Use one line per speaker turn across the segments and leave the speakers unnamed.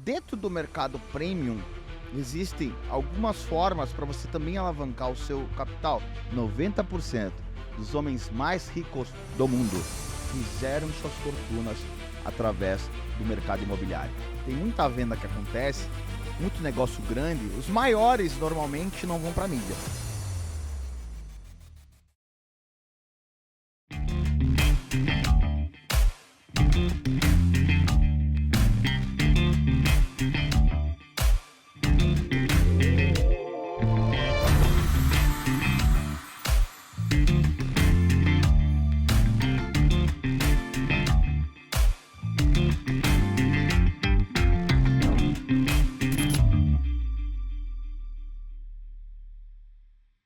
dentro do mercado premium, existem algumas formas para você também alavancar o seu capital. 90% dos homens mais ricos do mundo fizeram suas fortunas através do mercado imobiliário. Tem muita venda que acontece, muito negócio grande. Os maiores normalmente não vão para a mídia.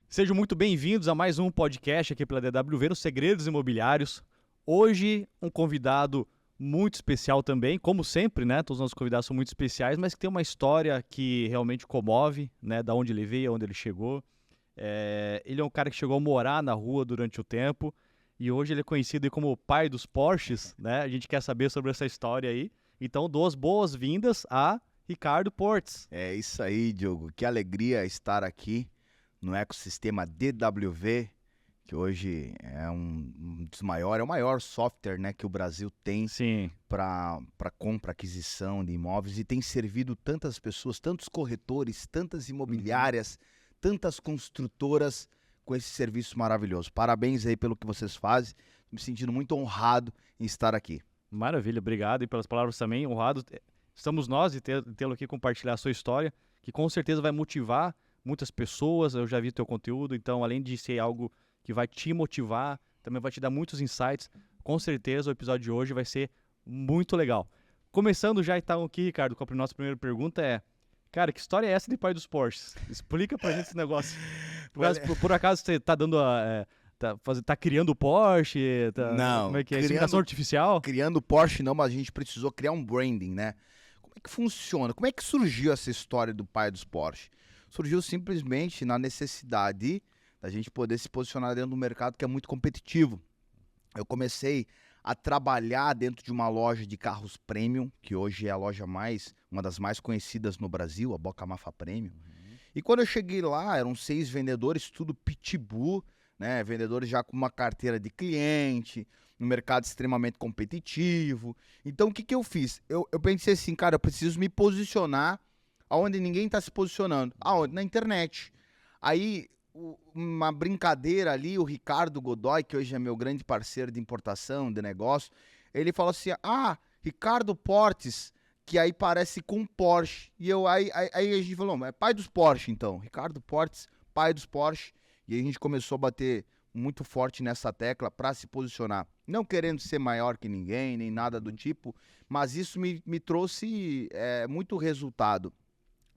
Sejam muito bem-vindos a mais um podcast aqui pela DWV, nos Segredos Imobiliários. Hoje, um convidado muito especial também, como sempre, né? Todos os nossos convidados são muito especiais, mas que tem uma história que realmente comove, né? Da onde ele veio, aonde ele chegou. Ele é um cara que chegou a morar na rua durante o tempo e hoje ele é conhecido aí como o pai dos Porsches, né? A gente quer saber sobre essa história aí. Então, dou as boas-vindas a Ricardo Portes.
É isso aí, Diogo. Que alegria estar aqui no ecossistema DWV, que hoje é um dos maiores, é o maior software, né, que o Brasil tem para compra, aquisição de imóveis, e tem servido tantas pessoas, tantos corretores, tantas imobiliárias, tantas construtoras com esse serviço maravilhoso. Parabéns aí pelo que vocês fazem. Estou me sentindo muito honrado em estar aqui.
Maravilha, obrigado e pelas palavras também. Honrado estamos nós de tê-lo aqui compartilhar a sua história, que com certeza vai motivar muitas pessoas. Eu já vi teu conteúdo, então além de ser algo que vai te motivar, também vai te dar muitos insights. Com certeza o episódio de hoje vai ser muito legal. Começando já então aqui, Ricardo, com a nossa primeira pergunta cara, que história é essa de pai dos Porsches? Explica pra gente esse negócio. Por acaso você tá dando tá criando o Porsche?
Não.
Como é que é? Inseminação artificial?
Criando o Porsche não, mas a gente precisou criar um branding, né? Como é que funciona? Como é que surgiu essa história do pai dos Porsche? Surgiu simplesmente na necessidade da gente poder se posicionar dentro do mercado que é muito competitivo. Eu comecei a trabalhar dentro de uma loja de carros premium, que hoje é a loja uma das mais conhecidas no Brasil, a Bocamafra Premium. E quando eu cheguei lá, eram 6 vendedores, tudo pitbull, né? Vendedores já com uma carteira de cliente, um mercado extremamente competitivo. Então o que eu fiz? Eu pensei assim, cara, eu preciso me posicionar aonde ninguém está se posicionando. Aonde? Na internet. Aí, uma brincadeira ali, o Ricardo Godoy, que hoje é meu grande parceiro de importação, de negócio, ele falou assim, Ricardo Portes, que aí parece com Porsche. E aí a gente falou, é pai dos Porsche então. Ricardo Portes, pai dos Porsche. E aí a gente começou a bater muito forte nessa tecla para se posicionar. Não querendo ser maior que ninguém, nem nada do tipo, mas isso me trouxe muito resultado.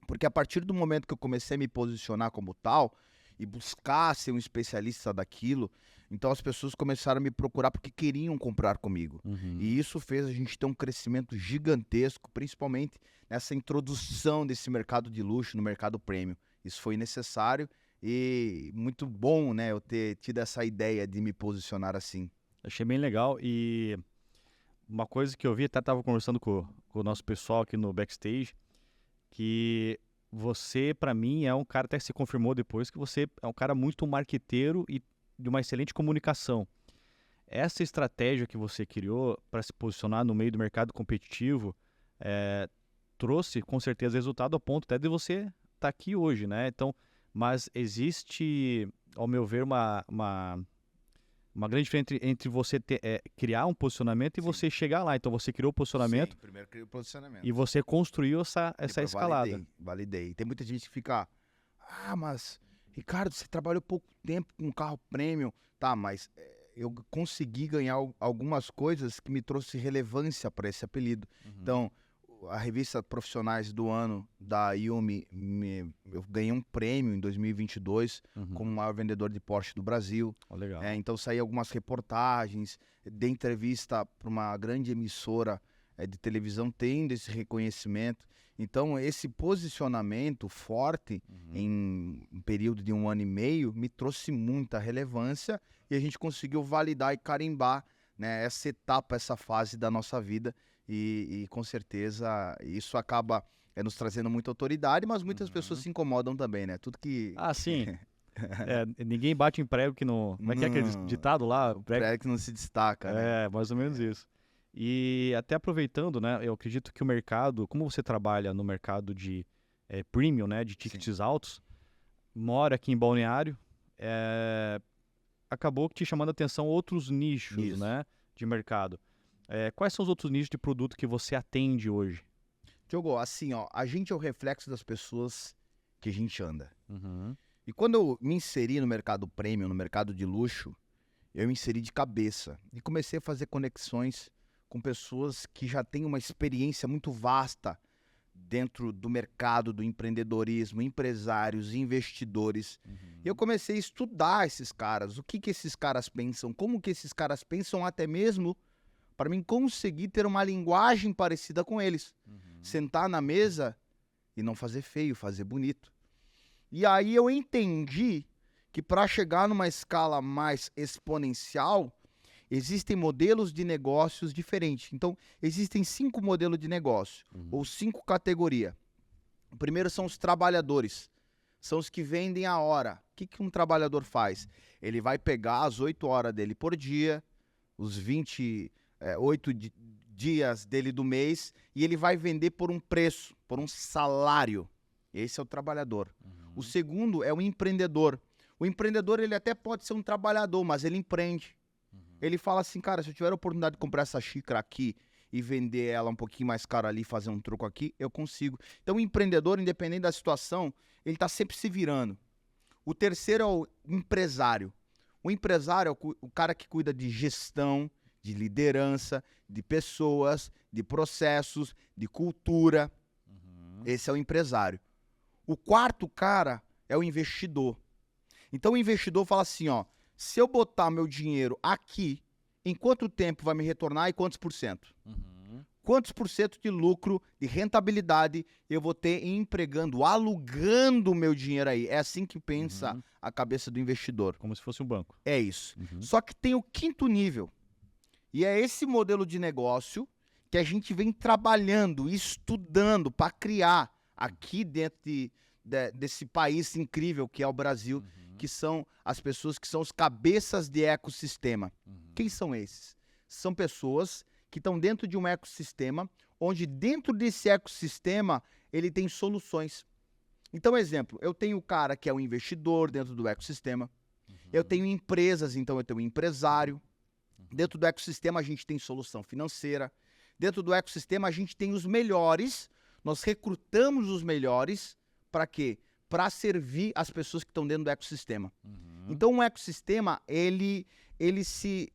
Porque a partir do momento que eu comecei a me posicionar como tal e buscar ser um especialista daquilo, então as pessoas começaram a me procurar porque queriam comprar comigo. E isso fez a gente ter um crescimento gigantesco, principalmente nessa introdução desse mercado de luxo no mercado premium. Isso foi necessário e muito bom, né, eu ter tido essa ideia de me posicionar assim.
Achei bem legal e uma coisa que eu vi, até estava conversando com o nosso pessoal aqui no backstage, que você, para mim, é um cara, até se confirmou depois, que você é um cara muito marqueteiro e de uma excelente comunicação. Essa estratégia que você criou para se posicionar no meio do mercado competitivo trouxe, com certeza, resultado ao ponto até de você estar aqui hoje, né? Então, mas existe, ao meu ver, uma grande diferença entre você criar um posicionamento e você chegar lá. Então você criou o posicionamento.
Sim, primeiro criou o posicionamento.
E você construiu essa escalada.
Validei. Tem muita gente que fica, mas Ricardo, você trabalhou pouco tempo com um carro premium. Tá, mas eu consegui ganhar algumas coisas que me trouxe relevância para esse apelido. Então, a revista Profissionais do Ano da Yumi, eu ganhei um prêmio em 2022 como o maior vendedor de Porsche do Brasil.
Legal.
Então saí algumas reportagens, dei entrevista para uma grande emissora de televisão tendo esse reconhecimento. Então esse posicionamento forte em um período de 1 ano e meio me trouxe muita relevância e a gente conseguiu validar e carimbar, né, essa etapa, essa fase da nossa vida. e com certeza isso acaba nos trazendo muita autoridade, mas muitas pessoas se incomodam também, né? Tudo que...
Ah, sim. Ninguém bate em prego que não... Como é que é aquele
Não,
ditado lá?
prego que não se destaca, né?
É, mais ou menos isso. E até aproveitando, né? Eu acredito que o mercado, como você trabalha no mercado de premium, né? De tickets altos, mora aqui em Balneário, acabou te chamando a atenção outros nichos,
Isso.
né? De mercado. Quais são os outros nichos de produto que você atende hoje?
Diogo, assim, ó, a gente é o reflexo das pessoas que a gente anda.
Uhum.
E quando eu me inseri no mercado premium, no mercado de luxo, eu me inseri de cabeça e comecei a fazer conexões com pessoas que já têm uma experiência muito vasta dentro do mercado do empreendedorismo, empresários, investidores. E eu comecei a estudar esses caras, o que esses caras pensam, como que esses caras pensam, até mesmo para mim conseguir ter uma linguagem parecida com eles. Sentar na mesa e não fazer feio, fazer bonito. E aí eu entendi que para chegar numa escala mais exponencial, existem modelos de negócios diferentes. Então, existem 5 modelos de negócio, ou 5 categorias. O primeiro são os trabalhadores. São os que vendem a hora. O que um trabalhador faz? Ele vai pegar as 8 horas dele por dia, os 28 dias dele do mês, e ele vai vender por um preço, por um salário. Esse é o trabalhador. O segundo é o empreendedor. O empreendedor, ele até pode ser um trabalhador, mas ele empreende. Ele fala assim, cara, se eu tiver a oportunidade de comprar essa xícara aqui e vender ela um pouquinho mais cara ali, fazer um troco aqui, eu consigo. Então o empreendedor, independente da situação, ele está sempre se virando. O terceiro é o empresário. O empresário é o cara que cuida de gestão, de liderança, de pessoas, de processos, de cultura. Esse é o empresário. O quarto cara é o investidor. Então o investidor fala assim, ó, se eu botar meu dinheiro aqui, em quanto tempo vai me retornar e quantos por cento? Quantos por cento de lucro, de rentabilidade eu vou ter empregando, alugando o meu dinheiro aí? É assim que pensa a cabeça do investidor.
Como se fosse um banco.
É isso. Só que tem o quinto nível. E é esse modelo de negócio que a gente vem trabalhando, estudando para criar aqui dentro desse país incrível que é o Brasil, que são as pessoas que são os cabeças de ecossistema. Quem são esses? São pessoas que estão dentro de um ecossistema, onde dentro desse ecossistema ele tem soluções. Então, exemplo, eu tenho o cara que é um investidor dentro do ecossistema, eu tenho empresas, então eu tenho um empresário. Dentro do ecossistema a gente tem solução financeira. Dentro do ecossistema a gente tem os melhores, nós recrutamos os melhores para quê? Para servir as pessoas que estão dentro do ecossistema. Então um ecossistema, ele se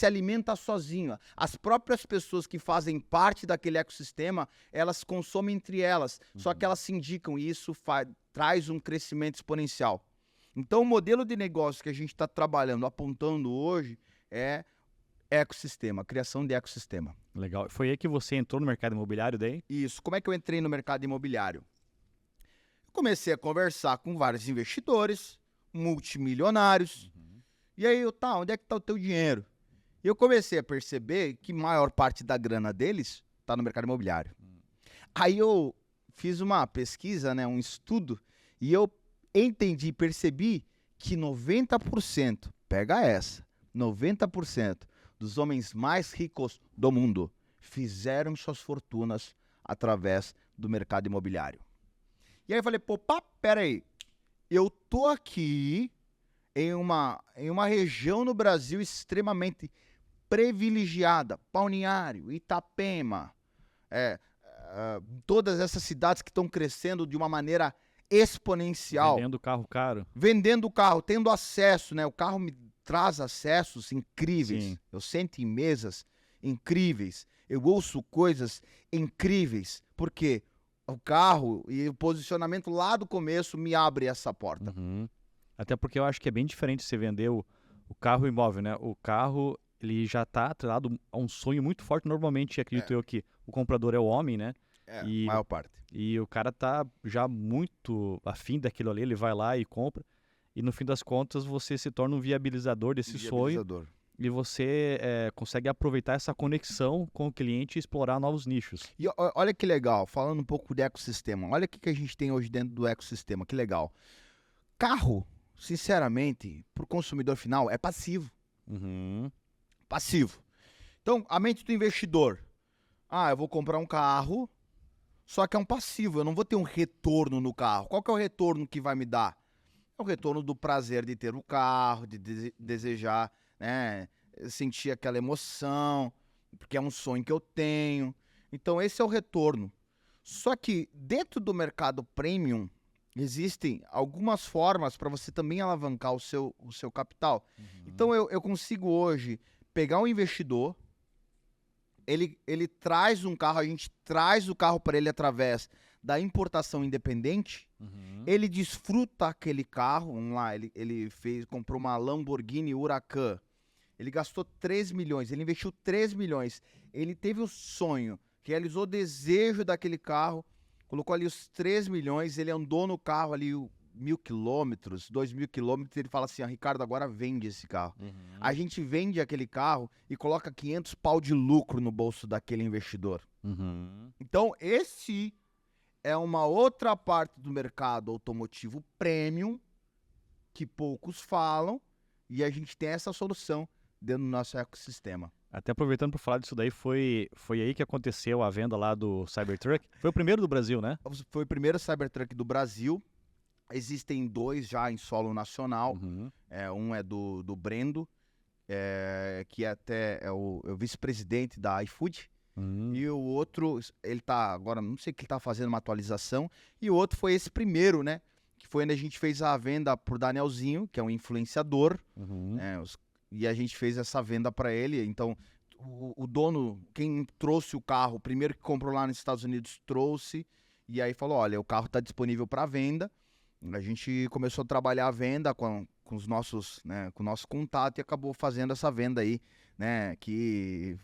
alimenta sozinho. As próprias pessoas que fazem parte daquele ecossistema, elas consomem entre elas, só que elas se indicam e isso traz um crescimento exponencial. Então o modelo de negócio que a gente está trabalhando, apontando hoje, é ecossistema, criação de ecossistema.
Legal. Foi aí que você entrou no mercado imobiliário daí?
Isso. Como é que eu entrei no mercado imobiliário? Eu comecei a conversar com vários investidores, multimilionários. E aí, onde é que está o teu dinheiro? E eu comecei a perceber que a maior parte da grana deles está no mercado imobiliário. Aí eu fiz uma pesquisa, né, um estudo, e eu entendi, percebi que 90%, pega essa, 90% dos homens mais ricos do mundo fizeram suas fortunas através do mercado imobiliário. E aí eu falei, peraí, eu tô aqui em uma região no Brasil extremamente privilegiada, Balneário, Itapema, todas essas cidades que estão crescendo de uma maneira exponencial.
Vendendo carro caro.
Vendendo carro, tendo acesso, né? O carro me traz acessos incríveis.
Sim.
Eu sento em mesas incríveis. Eu ouço coisas incríveis. Por quê? O carro e o posicionamento lá do começo me abre essa porta.
Até porque eu acho que é bem diferente você vender o carro imóvel, né? O carro, ele já está atrelado a um sonho muito forte. Normalmente, acredito eu que o comprador é o homem, né?
A maior parte.
E o cara tá já muito afim daquilo ali, ele vai lá e compra. E no fim das contas, você se torna um viabilizador desse sonho. e você consegue aproveitar essa conexão com o cliente e explorar novos nichos.
E olha que legal, falando um pouco de ecossistema. Olha o que a gente tem hoje dentro do ecossistema, que legal. Carro, sinceramente, para o consumidor final, é passivo.
Uhum.
Passivo. Então, a mente do investidor. Eu vou comprar um carro, só que é um passivo. Eu não vou ter um retorno no carro. Qual que é o retorno que vai me dar? É o retorno do prazer de ter o carro, de desejar, né, sentir aquela emoção, porque é um sonho que eu tenho. Então, esse é o retorno. Só que dentro do mercado premium, existem algumas formas para você também alavancar o seu capital. Então, eu consigo hoje pegar um investidor, ele traz um carro, a gente traz o carro para ele através da importação independente, ele desfruta aquele carro, vamos lá, ele comprou uma Lamborghini Huracan, ele gastou 3 milhões, ele investiu 3 milhões, ele teve o sonho, realizou o desejo daquele carro, colocou ali os 3 milhões, ele andou no carro ali 1.000 quilômetros, 2.000 quilômetros, ele fala assim, Ricardo, agora vende esse carro. A gente vende aquele carro e coloca 500 pau de lucro no bolso daquele investidor. Então, esse é uma outra parte do mercado automotivo premium que poucos falam e a gente tem essa solução dentro do nosso ecossistema.
Até aproveitando para falar disso daí, foi aí que aconteceu a venda lá do Cybertruck. Foi o primeiro do Brasil, né?
Foi o primeiro Cybertruck do Brasil. Existem 2 já em solo nacional. Um é do Brendo, que até é o vice-presidente da iFood. E o outro, ele tá agora, não sei o que ele tá fazendo, uma atualização. E o outro foi esse primeiro, né? Que foi onde a gente fez a venda pro Danielzinho, que é um influenciador. E a gente fez essa venda para ele. Então, o dono, quem trouxe o carro, o primeiro que comprou lá nos Estados Unidos, trouxe. E aí falou, olha, o carro tá disponível para venda. A gente começou a trabalhar a venda com os nossos, né, com o nosso contato e acabou fazendo essa venda aí, né, que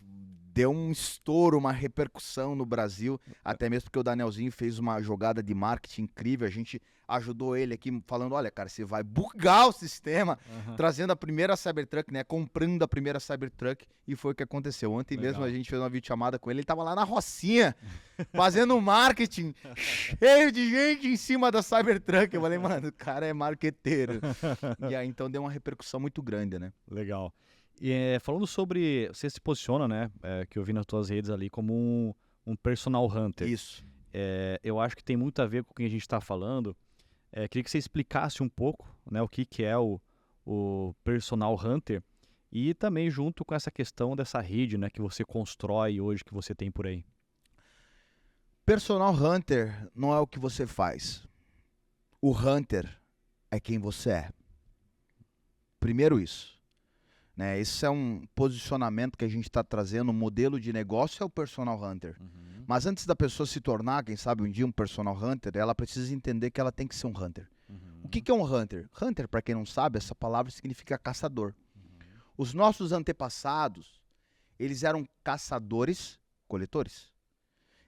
deu um estouro, uma repercussão no Brasil, até mesmo porque o Danielzinho fez uma jogada de marketing incrível, a gente ajudou ele aqui falando, olha, cara, você vai bugar o sistema, trazendo a primeira Cybertruck, né, comprando a primeira Cybertruck, e foi o que aconteceu. Ontem mesmo a gente fez uma videochamada com ele tava lá na Rocinha, fazendo marketing, cheio de gente em cima da Cybertruck. Eu falei, mano, o cara é marqueteiro. E aí, então, deu uma repercussão muito grande, né?
Legal. E falando sobre, você se posiciona, né, que eu vi nas tuas redes ali, como um personal hunter.
Isso.
Eu acho que tem muito a ver com o que a gente está falando. Queria que você explicasse um pouco, né, o que é o personal hunter e também junto com essa questão dessa rede, né, que você constrói hoje, que você tem por aí.
Personal hunter não é o que você faz. O hunter é quem você é. Primeiro isso. Né? Esse é um posicionamento que a gente está trazendo, um modelo de negócio é o personal hunter. Mas antes da pessoa se tornar, quem sabe um dia, um personal hunter, ela precisa entender que ela tem que ser um hunter. O que é um hunter? Hunter, para quem não sabe, essa palavra significa caçador. Os nossos antepassados, eles eram caçadores, coletores.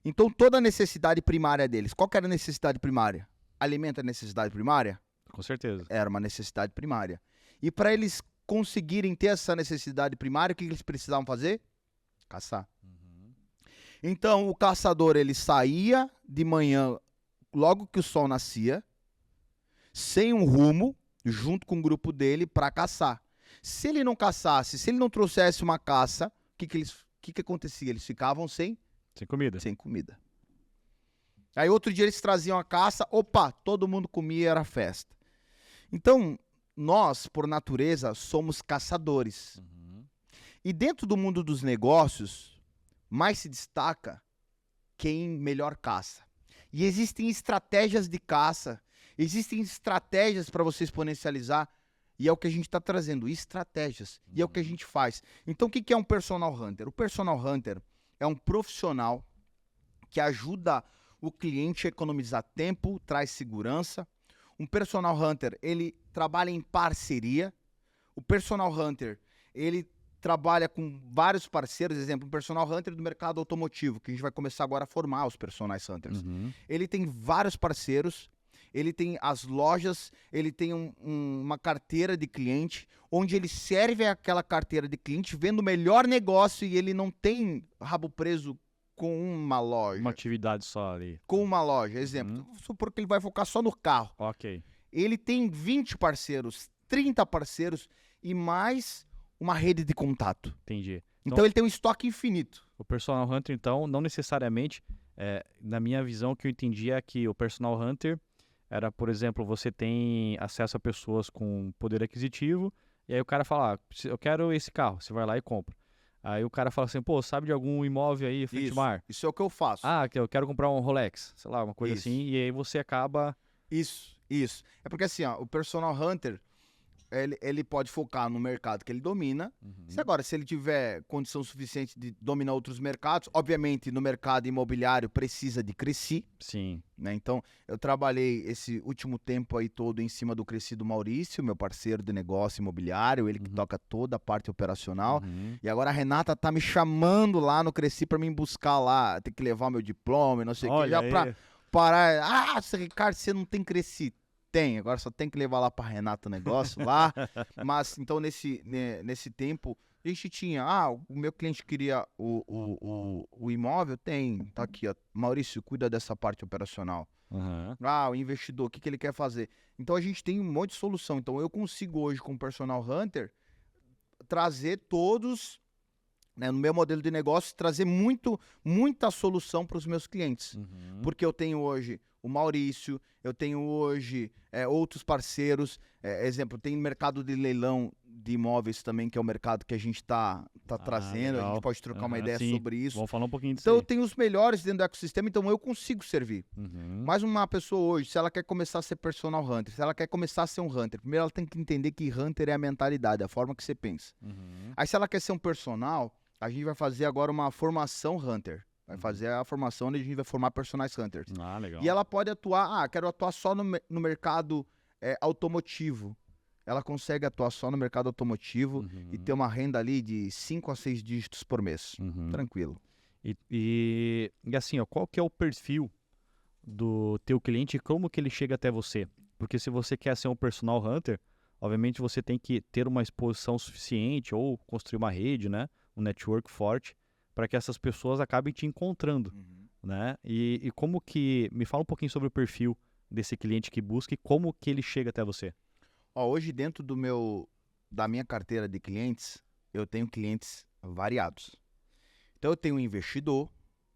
Então toda a necessidade primária deles, qual que era a necessidade primária? Alimento é necessidade primária?
Com certeza.
Era uma necessidade primária. E para eles conseguirem ter essa necessidade primária, o que eles precisavam fazer? Caçar. Então, o caçador, ele saía de manhã, logo que o sol nascia, sem um rumo, junto com o grupo dele, para caçar. Se ele não caçasse, se ele não trouxesse uma caça, o que acontecia? Eles ficavam sem
comida.
Sem comida. Aí, outro dia, eles traziam a caça, opa, todo mundo comia, era festa. Então, nós, por natureza, somos caçadores. E dentro do mundo dos negócios, mais se destaca quem melhor caça. E existem estratégias de caça, existem estratégias para você exponencializar, e é o que a gente está trazendo, estratégias, e é o que a gente faz. Então, o que é um personal hunter? O personal hunter é um profissional que ajuda o cliente a economizar tempo, traz segurança. Um personal hunter, ele trabalha em parceria. O personal hunter, ele trabalha com vários parceiros, exemplo, um personal hunter do mercado automotivo, que a gente vai começar agora a formar os personal hunters. Ele tem vários parceiros, ele tem as lojas, ele tem uma carteira de cliente, onde ele serve aquela carteira de cliente vendo o melhor negócio e ele não tem rabo preso com uma loja.
Uma atividade só ali.
Com uma loja, exemplo. Vamos supor que ele vai focar só no carro.
Ok.
Ele tem 20 parceiros, 30 parceiros e mais uma rede de contato.
Entendi.
Então ele tem um estoque infinito.
O Personal Hunter, então, não necessariamente, na minha visão, o que eu entendi é que o Personal Hunter era, por exemplo, você tem acesso a pessoas com poder aquisitivo, e aí o cara fala, eu quero esse carro, você vai lá e compra. Aí o cara fala assim, pô, sabe de algum imóvel aí, frente ao mar?
Isso é o que eu faço.
Ah, eu quero comprar um Rolex, sei lá, uma coisa
Isso.
assim, e aí você acaba...
Isso. É porque assim, ó, o Personal Hunter, ele pode focar no mercado que ele domina. Se ele tiver condição suficiente de dominar outros mercados, obviamente no mercado imobiliário precisa de Cresci,
Sim.
né? Então eu trabalhei esse último tempo aí todo em cima do Cresci do Maurício, meu parceiro de negócio imobiliário, ele que toca toda a parte operacional. E agora a Renata tá me chamando lá no Cresci para mim buscar lá, ter que levar meu diploma e não sei o que, já pra parar. Ricardo, você não tem Cresci? Tem, agora só tem que levar lá pra Renata o negócio lá. Mas então nesse tempo a gente tinha, o meu cliente queria o imóvel, tá aqui, ó, Maurício, cuida dessa parte operacional. O investidor, o que ele quer fazer? Então a gente tem um monte de solução. Então eu consigo hoje com o Personal Hunter trazer todos, né, no meu modelo de negócio, trazer muita solução para os meus clientes. Porque eu tenho hoje o Maurício, eu tenho hoje outros parceiros, exemplo, tem mercado de leilão de imóveis também, que é o mercado que a gente tá trazendo,
legal.
A gente pode trocar uma ideia sobre isso.
Vamos falar um pouquinho disso
Então
aí.
eu tenho os melhores dentro do ecossistema, então eu consigo servir. Mas uma pessoa hoje, se ela quer começar a ser personal hunter, se ela quer começar a ser um hunter, primeiro ela tem que entender que hunter é a mentalidade, a forma que você pensa. Aí se ela quer ser um personal, a gente vai fazer agora uma formação hunter. Vai fazer a formação onde a gente vai formar personagens hunters.
Legal.
E ela pode atuar, quero atuar só no mercado automotivo. Ela consegue atuar só no mercado automotivo e ter uma renda ali de 5 a 6 dígitos por mês. Tranquilo.
E assim, ó, qual que é o perfil do teu cliente e como que ele chega até você? Porque se você quer ser um personal hunter, obviamente você tem que ter uma exposição suficiente ou construir uma rede, né? Um network forte, para que essas pessoas acabem te encontrando, né? E como que... Me fala um pouquinho sobre o perfil desse cliente que busca e como que ele chega até você.
Hoje dentro da minha carteira de clientes, eu tenho clientes variados. Então eu tenho um investidor,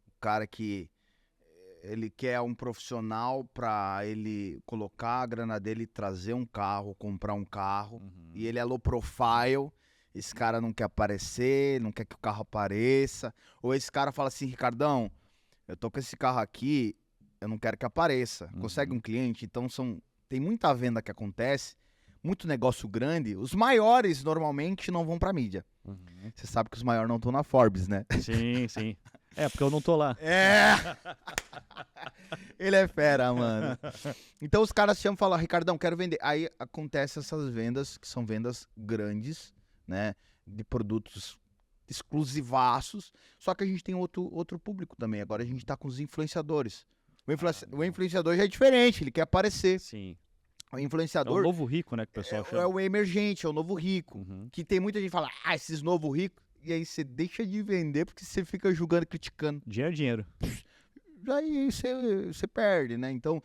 um cara que ele quer um profissional para ele colocar a grana dele, trazer um carro, comprar um carro, e ele é low profile. Esse cara não quer aparecer, não quer que o carro apareça. Ou esse cara fala assim, Ricardão, eu tô com esse carro aqui, eu não quero que apareça. Consegue um cliente? Então tem muita venda que acontece, muito negócio grande. Os maiores normalmente não vão pra mídia. Você sabe que os maiores não estão na Forbes, né?
Sim. Porque eu não tô lá.
Ele é fera, mano. Então os caras chamam e falam, Ricardão, quero vender. Aí acontecem essas vendas, que são vendas grandes, né, de produtos exclusivaços, só que a gente tem outro público também. Agora a gente tá com os influenciadores. O influenciador já é diferente, ele quer aparecer.
Sim.
O influenciador...
É o novo rico, né, que o pessoal chama.
É o emergente, é o novo rico. Que tem muita gente que fala, esses novos ricos, e aí você deixa de vender porque você fica julgando, criticando.
Dinheiro.
Aí você perde, né? Então...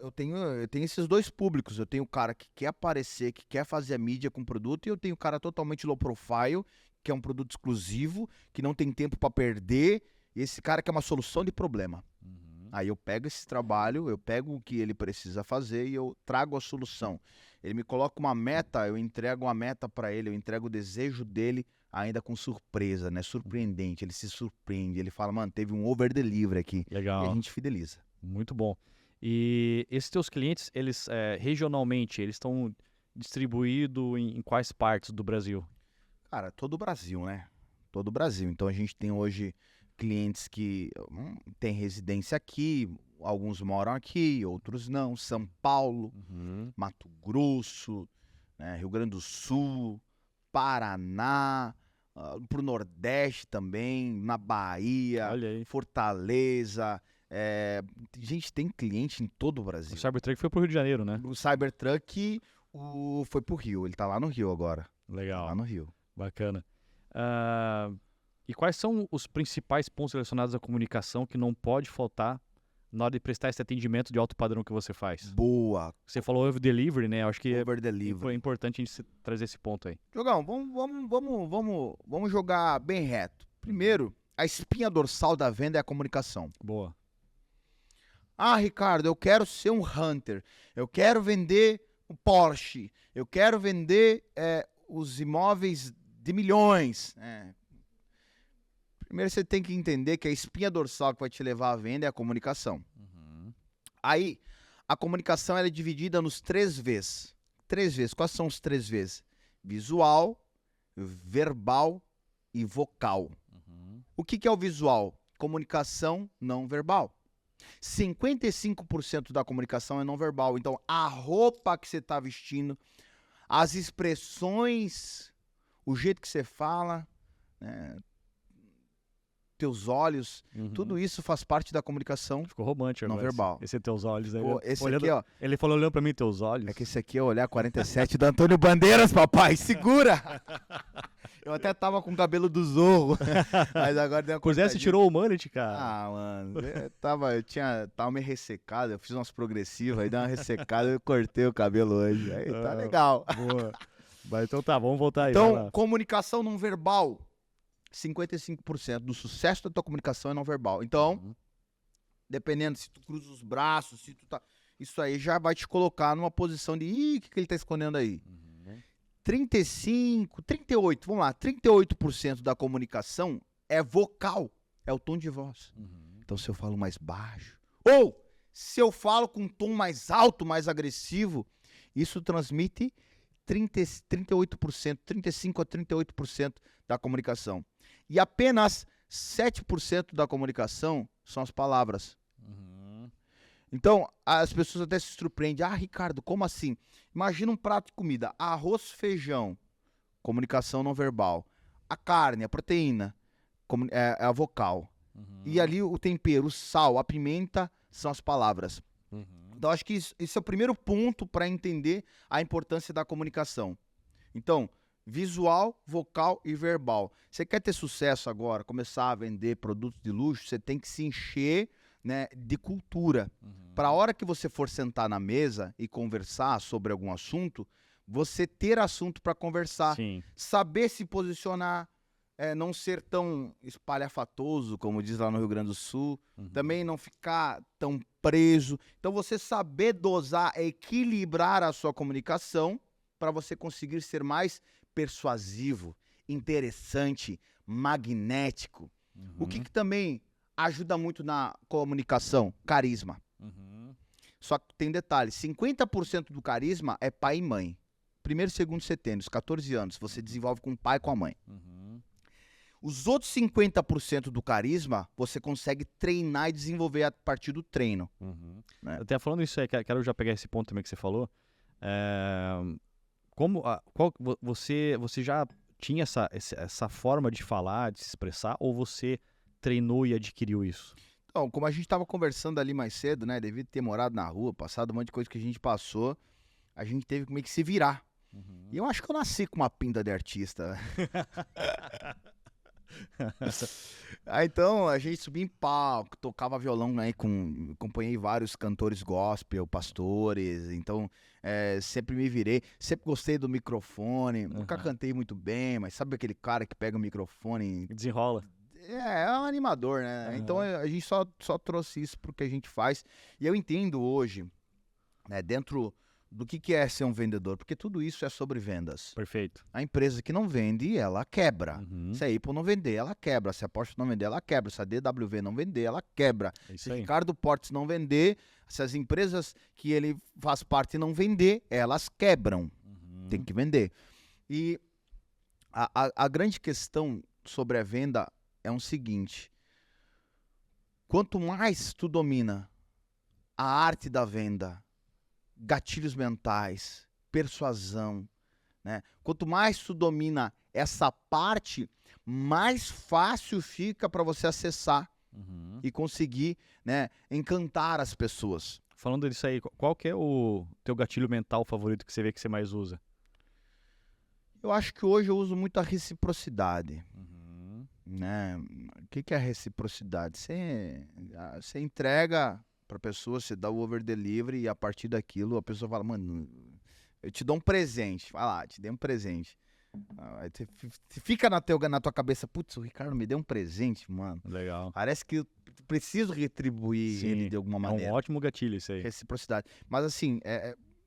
Eu tenho esses dois públicos. Eu tenho o cara que quer aparecer, que quer fazer a mídia com o produto, e eu tenho o cara totalmente low profile, que é um produto exclusivo, que não tem tempo para perder, e esse cara que é uma solução de problema. Aí eu pego esse trabalho, eu pego o que ele precisa fazer e eu trago a solução. Ele me coloca uma meta, eu entrego uma meta para ele, eu entrego o desejo dele ainda com surpresa, né? Surpreendente, ele se surpreende, ele fala, mano, teve um over delivery aqui.
Legal.
E a gente fideliza.
Muito bom. E esses teus clientes, eles regionalmente, eles estão distribuídos em quais partes do Brasil?
Cara, todo o Brasil, né? Todo o Brasil. Então a gente tem hoje clientes que têm residência aqui, alguns moram aqui, outros não. São Paulo, Mato Grosso, né? Rio Grande do Sul, Paraná, pro Nordeste também, na Bahia,
Olha aí.
Fortaleza, Gente, tem cliente em todo o Brasil.
O Cybertruck foi pro Rio de Janeiro, né?
O Cybertruck foi pro Rio. Ele tá lá no Rio agora.
Legal.
Lá no Rio.
Bacana. E quais são os principais pontos relacionados à comunicação que não pode faltar na hora de prestar esse atendimento de alto padrão que você faz?
Boa.
Você falou over delivery, né? Acho que
Over delivery.
é importante a gente trazer esse ponto aí.
Jogão, vamos jogar bem reto. Primeiro, a espinha dorsal da venda é a comunicação.
Boa.
Ah, Ricardo, eu quero ser um hunter. Eu quero vender um Porsche. Eu quero vender os imóveis de milhões. Primeiro você tem que entender que a espinha dorsal que vai te levar à venda é a comunicação. Aí, a comunicação ela é dividida nos 3 Vs. 3 Vs. Quais são os 3 Vs? Visual, verbal e vocal. O que é o visual? Comunicação não verbal. 55% da comunicação é não verbal. Então, a roupa que você está vestindo, as expressões, o jeito que você fala, teus olhos, tudo isso faz parte da comunicação.
Ficou romântico
não
agora.
verbal.
Esse é teus olhos aí.
Esse
olhando,
aqui, ó.
Ele falou olhando pra mim teus olhos.
É que esse aqui é o Olhar 47 do Antônio Bandeiras, papai. Segura! Eu até tava com o cabelo do Zorro, mas agora deu uma
Pois você tirou o mullet, cara.
Ah, mano, tava meio ressecado, eu fiz umas progressivas, aí deu uma ressecada, eu cortei o cabelo hoje, aí tá legal.
Boa. Mas então tá, vamos voltar aí.
Então, comunicação não verbal, 55% do sucesso da tua comunicação é não verbal. Então, dependendo se tu cruza os braços, se tu tá... Isso aí já vai te colocar numa posição de, o que ele tá escondendo aí? 38, vamos lá, 38% da comunicação é vocal, é o tom de voz. Então, se eu falo mais baixo, ou se eu falo com um tom mais alto, mais agressivo, isso transmite 38%, 35% a 38% da comunicação. E apenas 7% da comunicação são as palavras. Então, as pessoas até se surpreendem. Ah, Ricardo, como assim? Imagina um prato de comida. Arroz, feijão, comunicação não verbal. A carne, a proteína, é a vocal. E ali o tempero, o sal, a pimenta, são as palavras. Então, acho que isso é o primeiro ponto para entender a importância da comunicação. Então, visual, vocal e verbal. Você quer ter sucesso agora, começar a vender produtos de luxo, você tem que se encher, né, de cultura. Para a hora que você for sentar na mesa e conversar sobre algum assunto, você ter assunto para conversar.
Sim.
Saber se posicionar, não ser tão espalhafatoso, como diz lá no Rio Grande do Sul, também não ficar tão preso. Então, você saber dosar, equilibrar a sua comunicação para você conseguir ser mais persuasivo, interessante, magnético. O que também ajuda muito na comunicação? Carisma. Só que tem detalhe, 50% do carisma é pai e mãe. Primeiro, segundo, você tem, os 14 anos, você desenvolve com o pai e com a mãe. Os outros 50% do carisma, você consegue treinar e desenvolver a partir do treino. Né?
Até falando isso aí, quero já pegar esse ponto também que você falou. Você já tinha essa forma de falar, de se expressar, ou você treinou e adquiriu isso?
Então, como a gente estava conversando ali mais cedo, né, devido ter morado na rua, passado um monte de coisa que a gente passou, a gente teve que meio que se virar. E eu acho que eu nasci com uma pinta de artista. Então, a gente subia em palco, tocava violão, aí acompanhei vários cantores gospel, pastores, então sempre me virei, sempre gostei do microfone, nunca cantei muito bem, mas sabe aquele cara que pega o microfone
e desenrola?
É um animador, né? Então a gente só trouxe isso pro que a gente faz. E eu entendo hoje, né, dentro do que é ser um vendedor, porque tudo isso é sobre vendas.
Perfeito.
A empresa que não vende, ela quebra. Se a Apple não vender, ela quebra. Se a Porsche não vender, ela quebra. Se a DWV não vender, ela quebra. Se Ricardo Portes não vender, se as empresas que ele faz parte não vender, elas quebram. Tem que vender. E a grande questão sobre a venda é o seguinte: quanto mais tu domina a arte da venda, gatilhos mentais, persuasão, né? Quanto mais tu domina essa parte, mais fácil fica para você acessar e conseguir, né, encantar as pessoas.
Falando disso aí, qual que é o teu gatilho mental favorito que você vê que você mais usa?
Eu acho que hoje eu uso muito a reciprocidade, né? O que é a reciprocidade? Você entrega para a pessoa, você dá o over delivery e a partir daquilo a pessoa fala, mano, eu te dou um presente. Vai lá, te dei um presente. Aí você fica na tua cabeça, putz, o Ricardo me deu um presente, mano.
Legal.
Parece que eu preciso retribuir ele de alguma maneira.
É um ótimo gatilho isso aí.
Reciprocidade. Mas assim,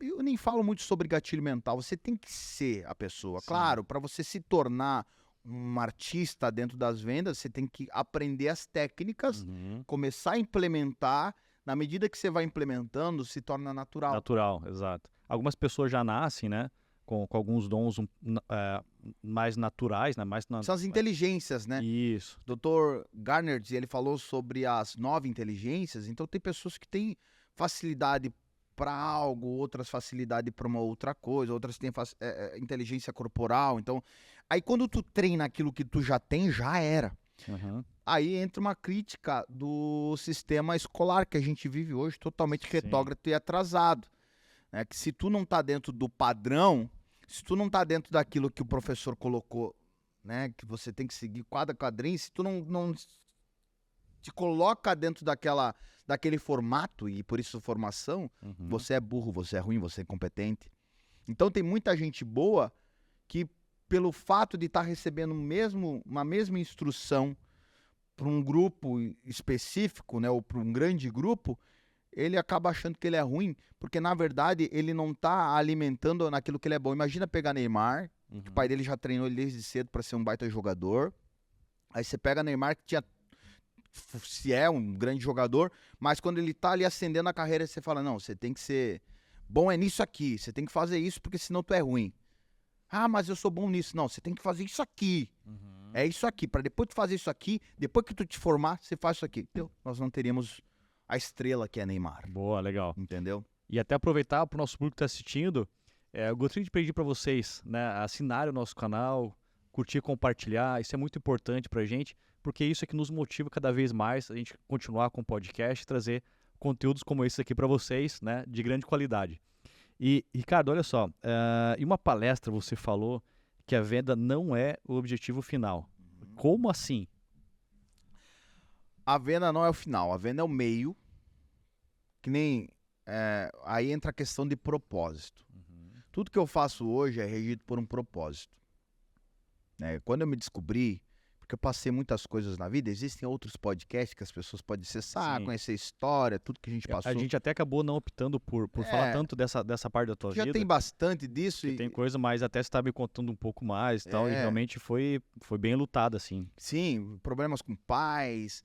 eu nem falo muito sobre gatilho mental. Você tem que ser a pessoa.
Sim.
Claro, para você se tornar um artista dentro das vendas, você tem que aprender as técnicas, começar a implementar. Na medida que você vai implementando, se torna natural.
Natural, exato. Algumas pessoas já nascem, né? Com alguns dons mais naturais, né?
São as inteligências, né?
Isso.
Dr. Garner, ele falou sobre as 9 inteligências. Então, tem pessoas que têm facilidade para algo, outras facilidade para uma outra coisa, outras têm inteligência corporal. Então, aí quando tu treina aquilo que tu já tem, já era. Aí entra uma crítica do sistema escolar que a gente vive hoje, totalmente retrógrado e atrasado. Né? Que se tu não tá dentro do padrão, se tu não tá dentro daquilo que o professor colocou, né, que você tem que seguir quadra quadrinho, se tu não te coloca dentro daquele formato, e por isso formação, você é burro, você é ruim, você é incompetente. Então tem muita gente boa que, pelo fato de estar recebendo uma mesma instrução para um grupo específico, né, ou para um grande grupo, ele acaba achando que ele é ruim, porque na verdade ele não está alimentando naquilo que ele é bom. Imagina pegar Neymar, que o pai dele já treinou ele desde cedo para ser um baita jogador. Aí você pega Neymar, que se é um grande jogador, mas quando ele tá ali ascendendo a carreira, você fala, não, você tem que ser bom nisso aqui, você tem que fazer isso, porque senão tu é ruim. Ah, mas eu sou bom nisso. Não, você tem que fazer isso aqui. É isso aqui, para depois tu fazer isso aqui, depois que tu te formar, você faz isso aqui. Então, nós não teríamos a estrela que é Neymar.
Boa, legal.
Entendeu?
E até aproveitar para o nosso público que está assistindo, eu gostaria de pedir para vocês, né, assinarem o nosso canal, curtir, compartilhar, isso é muito importante para a gente, porque isso é que nos motiva cada vez mais a gente continuar com o podcast e trazer conteúdos como esse aqui para vocês, né, de grande qualidade. E, Ricardo, olha só, em uma palestra você falou que a venda não é o objetivo final. Como assim?
A venda não é o final, a venda é o meio, que nem... aí entra a questão de propósito. Tudo que eu faço hoje é regido por um propósito. Quando eu me descobri, porque eu passei muitas coisas na vida, existem outros podcasts que as pessoas podem acessar, conhecer a história, tudo que a gente passou.
A gente até acabou não optando por falar tanto dessa parte da tua vida.
Já tem bastante disso.
Tem coisa, mas até você estava me contando um pouco mais e tal, e realmente foi bem lutado, assim.
Sim, problemas com pais,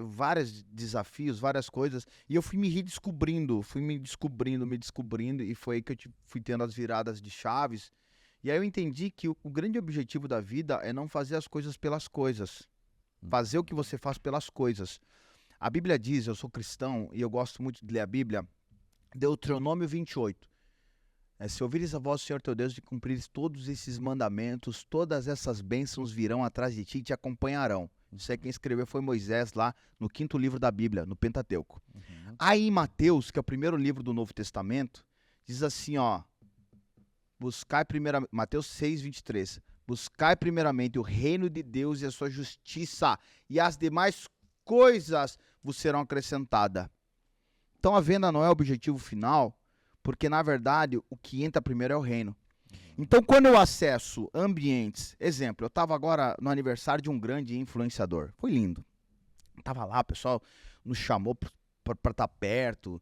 vários desafios, várias coisas, e eu fui me redescobrindo, me descobrindo, e foi aí que eu fui tendo as viradas de chaves. E aí eu entendi que o grande objetivo da vida é não fazer as coisas pelas coisas. Fazer o que você faz pelas coisas. A Bíblia diz, eu sou cristão e eu gosto muito de ler a Bíblia, Deuteronômio 28. Se ouvires a voz do Senhor teu Deus e cumprires todos esses mandamentos, todas essas bênçãos virão atrás de ti e te acompanharão. Isso aí quem escreveu foi Moisés lá no 5º livro da Bíblia, no Pentateuco. Aí em Mateus, que é o primeiro livro do Novo Testamento, diz assim, ó, Mateus 6, 23, buscai primeiramente o reino de Deus e a sua justiça, e as demais coisas vos serão acrescentadas. Então a venda não é o objetivo final, porque na verdade o que entra primeiro é o reino. Então quando eu acesso ambientes, exemplo, eu estava agora no aniversário de um grande influenciador, foi lindo. Tava lá, o pessoal nos chamou para estar perto,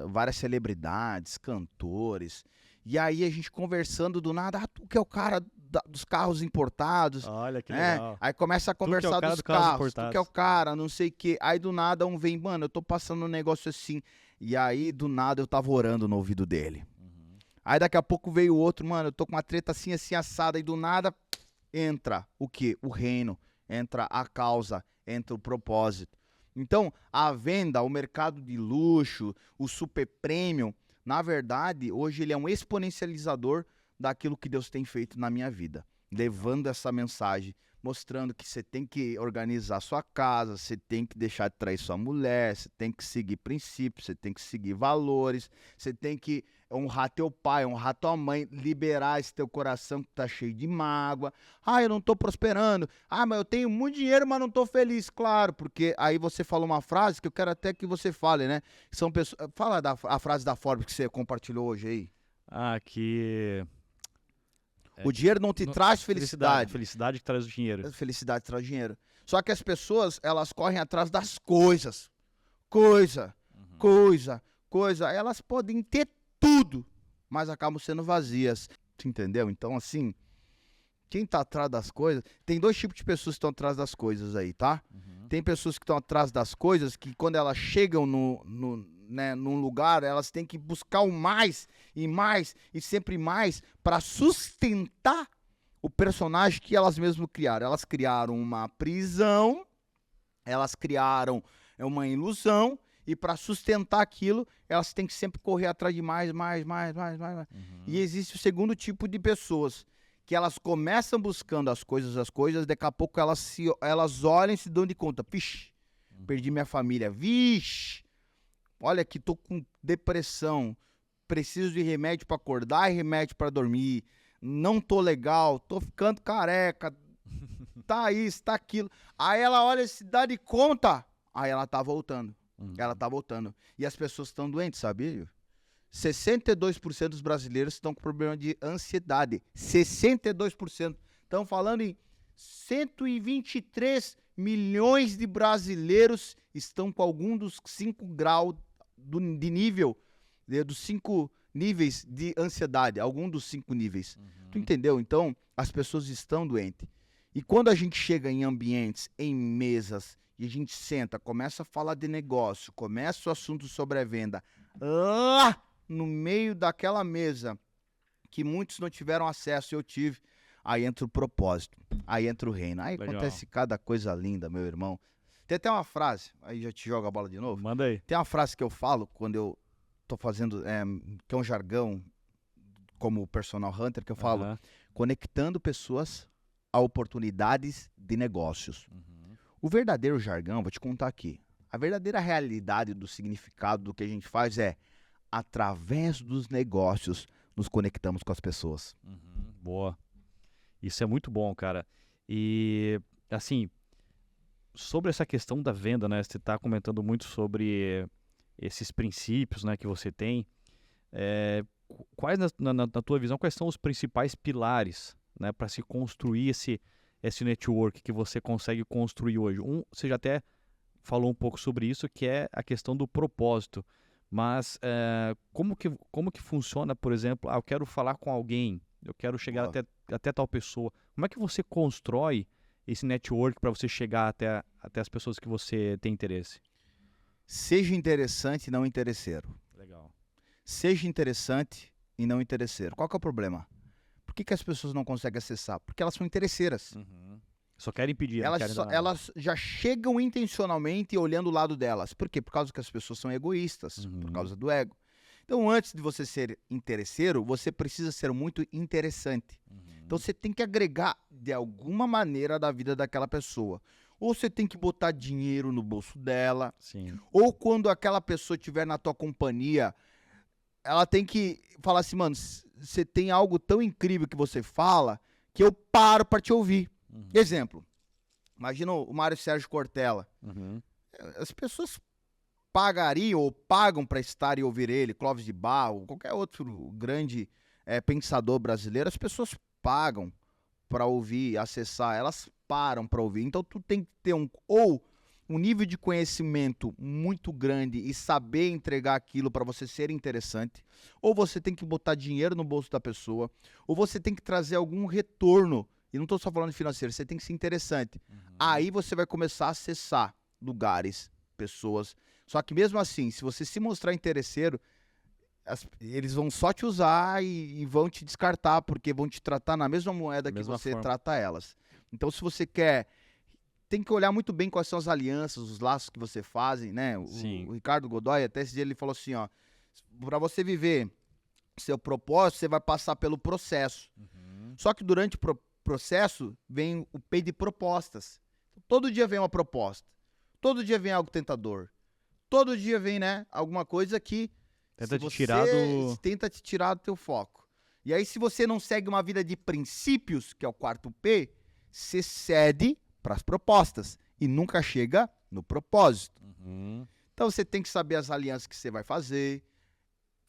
várias celebridades, cantores. E aí a gente conversando do nada, tu que é o cara dos carros importados.
Olha que legal.
Aí começa a conversar dos carros, tu que é o cara, não sei o quê. Aí do nada um vem, mano, eu tô passando um negócio assim. E aí do nada eu tava orando no ouvido dele. Aí daqui a pouco veio outro, mano, eu tô com uma treta assim, assim, assada. E do nada entra o quê? O reino, entra a causa, entra o propósito. Então a venda, o mercado de luxo, o super premium, na verdade, hoje ele é um exponencializador daquilo que Deus tem feito na minha vida, levando essa mensagem mostrando que você tem que organizar sua casa, você tem que deixar de trair sua mulher, você tem que seguir princípios, você tem que seguir valores, você tem que honrar teu pai, honrar tua mãe, liberar esse teu coração que tá cheio de mágoa. Ah, eu não tô prosperando. Ah, mas eu tenho muito dinheiro, mas não tô feliz. Claro, porque aí você falou uma frase que eu quero até que você fale, né? São pessoas... Fala a frase da Forbes que você compartilhou hoje aí.
Que...
O dinheiro não te traz felicidade.
Felicidade que traz o dinheiro.
Felicidade traz dinheiro. Só que as pessoas, elas correm atrás das coisas. Coisa. Elas podem ter tudo, mas acabam sendo vazias. Tu entendeu? Então, assim, quem tá atrás das coisas... Tem dois tipos de pessoas que estão atrás das coisas aí, tá? Tem pessoas que estão atrás das coisas que quando elas chegam num lugar, elas têm que buscar o mais e mais e sempre mais para sustentar o personagem que elas mesmas criaram. Elas criaram uma prisão, elas criaram uma ilusão, e para sustentar aquilo, elas têm que sempre correr atrás de mais. E existe o segundo tipo de pessoas, que elas começam buscando as coisas, daqui a pouco elas olham e se dão de conta. Vixe, perdi minha família. Vixe, olha que tô com depressão, preciso de remédio para acordar e remédio para dormir. Não tô legal, tô ficando careca, tá isso, tá aquilo. Aí ela olha e se dá de conta, aí ela tá voltando. Ela tá voltando. E as pessoas estão doentes, sabia? 62% dos brasileiros estão com problema de ansiedade. 62%. Estão falando em 123 milhões de brasileiros estão com algum dos 5 graus de nível, dos 5 níveis de ansiedade. Algum dos 5 níveis. Tu entendeu? Então, as pessoas estão doentes. E quando a gente chega em ambientes, em mesas, e a gente senta, começa a falar de negócio, começa o assunto sobre a venda, lá no meio daquela mesa, que muitos não tiveram acesso, eu tive, aí entra o propósito, aí entra o reino, aí
Legal.
Acontece cada coisa linda, meu irmão. Tem até uma frase, aí já te joga a bola de novo.
Manda aí.
Tem uma frase que eu falo quando eu tô fazendo, que é um jargão, como personal hunter, que eu falo, conectando pessoas a oportunidades de negócios. O verdadeiro jargão, vou te contar aqui, a verdadeira realidade do significado do que a gente faz é, através dos negócios, nos conectamos com as pessoas.
Boa. Isso é muito bom, cara. E, assim, sobre essa questão da venda, né? Você está comentando muito sobre esses princípios, né, que você tem. Quais, na tua visão, quais são os principais pilares, né, para se construir esse network que você consegue construir hoje? Você já até falou um pouco sobre isso, que é a questão do propósito. Mas como que funciona, por exemplo, eu quero falar com alguém, eu quero chegar até tal pessoa. Como é que você constrói esse network para você chegar até as pessoas que você tem interesse?
Seja interessante e não interesseiro.
Legal.
Seja interessante e não interesseiro. Qual que é o problema? Por que as pessoas não conseguem acessar? Porque elas são interesseiras.
Só querem pedir.
Elas já chegam intencionalmente olhando o lado delas. Por quê? Por causa que as pessoas são egoístas, por causa do ego. Então, antes de você ser interesseiro, você precisa ser muito interessante. Então, você tem que agregar de alguma maneira da vida daquela pessoa. Ou você tem que botar dinheiro no bolso dela.
Sim.
Ou quando aquela pessoa estiver na tua companhia, ela tem que falar assim, mano, você tem algo tão incrível que você fala que eu paro para te ouvir. Exemplo, imagina o Mário Sérgio Cortella. As pessoas pagariam ou pagam para estar e ouvir ele, Clóvis de Barro, qualquer outro grande pensador brasileiro, as pessoas pagam para ouvir, acessar, elas param para ouvir. Então tu tem que ter um nível de conhecimento muito grande e saber entregar aquilo para você ser interessante, ou você tem que botar dinheiro no bolso da pessoa, ou você tem que trazer algum retorno. E não estou só falando de financeiro, você tem que ser interessante. Aí você vai começar a acessar lugares, pessoas. Só que mesmo assim, se você se mostrar interesseiro, eles vão só te usar e vão te descartar, porque vão te tratar na mesma moeda que você trata elas. Então, se você quer... Tem que olhar muito bem quais são as alianças, os laços que você fazem, né? O Ricardo Godoy, até esse dia ele falou assim, ó, para você viver seu propósito, você vai passar pelo processo. Só que durante o processo vem o P de propostas. Todo dia vem uma proposta. Todo dia vem algo tentador. Todo dia vem, né, alguma coisa que
Tenta te tirar do...
tenta te tirar do teu foco. E aí, se você não segue uma vida de princípios, que é o quarto P, você cede para as propostas e nunca chega no propósito.
Uhum.
Então, você tem que saber as alianças que você vai fazer.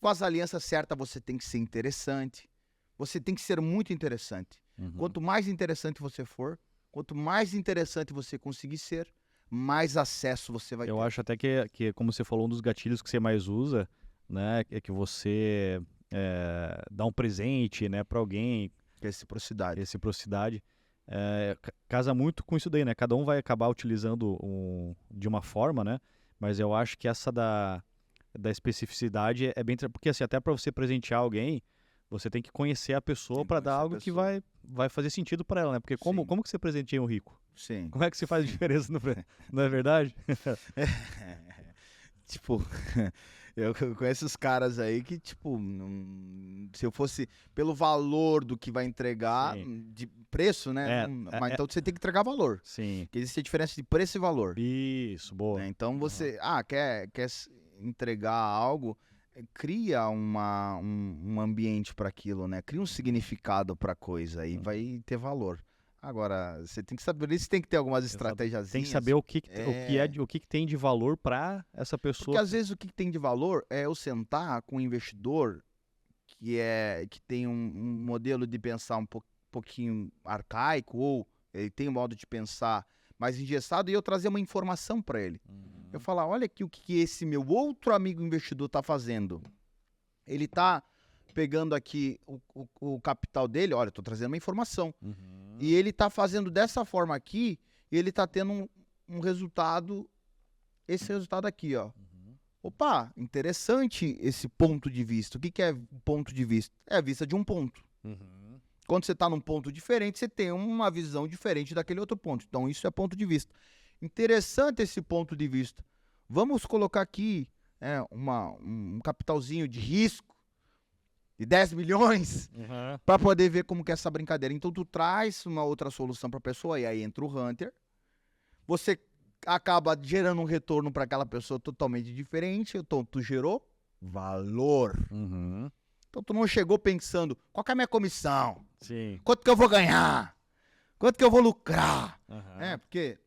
Com as alianças certas, você tem que ser interessante. Você tem que ser muito interessante.
Uhum.
Quanto mais interessante você for, quanto mais interessante você conseguir ser, mais acesso você vai ter.
Eu acho até que, como você falou, um dos gatilhos que você mais usa, né, é que você dá um presente, né, para alguém,
Reciprocidade.
reciprocidade. Casa muito com isso daí, né? Cada um vai acabar utilizando de uma forma, né? Mas eu acho que essa da especificidade é bem... Porque assim, até para você presentear alguém, você tem que conhecer a pessoa
Tem que
para dar
conhecer a
algo que
pessoa.
vai fazer sentido para ela, né? Porque como
Sim.
que você presenteia um rico?
Sim.
Como é que se faz diferença, não é verdade?
Tipo, eu conheço os caras aí que, tipo, se eu fosse pelo valor do que vai entregar,
Sim.
de preço, né? Mas então você tem que entregar valor.
Sim.
Porque existe a diferença de preço e valor.
Isso, boa.
Né? Então você, quer entregar algo, cria um ambiente para aquilo, né? Cria um significado para coisa e vai ter valor. Agora, você tem que saber, isso tem que ter algumas estratégias.
Tem que saber o que tem de valor para essa pessoa.
Porque às vezes o que tem de valor é eu sentar com um investidor que tem um modelo de pensar um pouquinho arcaico, ou ele tem um modo de pensar mais engessado, e eu trazer uma informação para ele. Eu falar, olha aqui o que esse meu outro amigo investidor está fazendo. Ele está pegando aqui o capital dele, olha, eu estou trazendo uma informação. E ele está fazendo dessa forma aqui, e ele está tendo um resultado, esse resultado aqui, ó. Opa, interessante esse ponto de vista. O que é ponto de vista? É a vista de um ponto. Quando você está num ponto diferente, você tem uma visão diferente daquele outro ponto. Então, isso é ponto de vista. Interessante esse ponto de vista. Vamos colocar aqui um capitalzinho de risco de 10 milhões para poder ver como que é essa brincadeira. Então, tu traz uma outra solução para a pessoa, e aí entra o Hunter. Você acaba gerando um retorno para aquela pessoa totalmente diferente. Então, tu gerou valor. Então, tu não chegou pensando, qual que é a minha comissão?
Sim.
Quanto que eu vou ganhar? Quanto que eu vou lucrar? Porque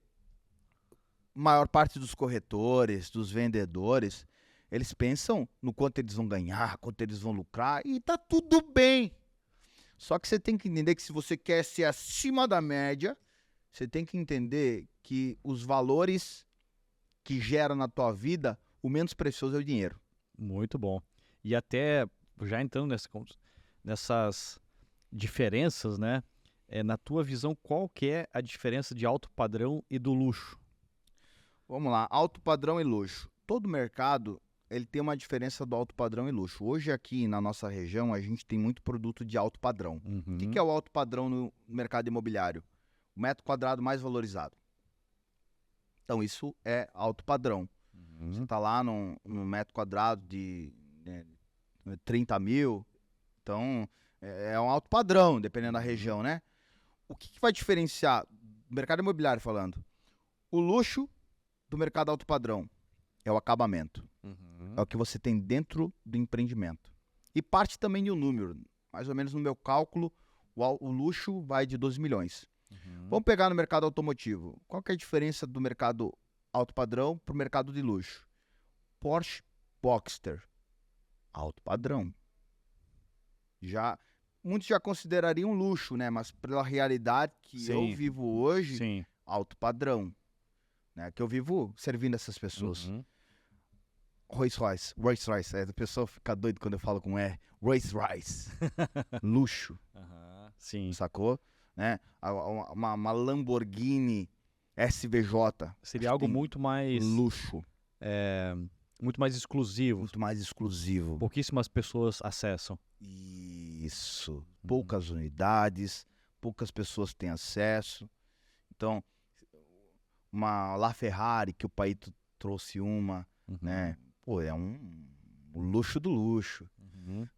a maior parte dos corretores, dos vendedores, eles pensam no quanto eles vão ganhar, quanto eles vão lucrar, e tá tudo bem. Só que você tem que entender que se você quer ser acima da média, você tem que entender que os valores que geram na tua vida, o menos precioso é o dinheiro.
Muito bom. E até, já entrando nessas diferenças, né? Na tua visão, qual que é a diferença de alto padrão e do luxo?
Vamos lá, alto padrão e luxo. Todo mercado, ele tem uma diferença do alto padrão e luxo. Hoje aqui na nossa região, a gente tem muito produto de alto padrão. O que é o alto padrão no mercado imobiliário? O metro quadrado mais valorizado. Então, isso é alto padrão. Você está lá no metro quadrado de 30 mil, então é um alto padrão, dependendo da região, né? O que vai diferenciar, mercado imobiliário falando, o luxo do mercado alto padrão? É o acabamento. É o que você tem dentro do empreendimento. E parte também de um número. Mais ou menos no meu cálculo, o luxo vai de 12 milhões. Vamos pegar no mercado automotivo. Qual que é a diferença do mercado alto padrão para o mercado de luxo? Porsche Boxster. Alto padrão. Muitos já considerariam luxo, né? Mas pela realidade que eu vivo hoje, alto padrão. Né? Que eu vivo servindo essas pessoas. Rolls Royce. A pessoa fica doida quando eu falo com Rolls Royce. Luxo.
Sim.
Sacou? Né? Uma Lamborghini SVJ.
Seria algo muito mais...
luxo.
Muito mais exclusivo.
Muito mais exclusivo.
Pouquíssimas pessoas acessam.
Isso. Poucas unidades, poucas pessoas têm acesso. Então, uma LaFerrari, que o Paito trouxe uma, né? Pô, é um luxo do luxo.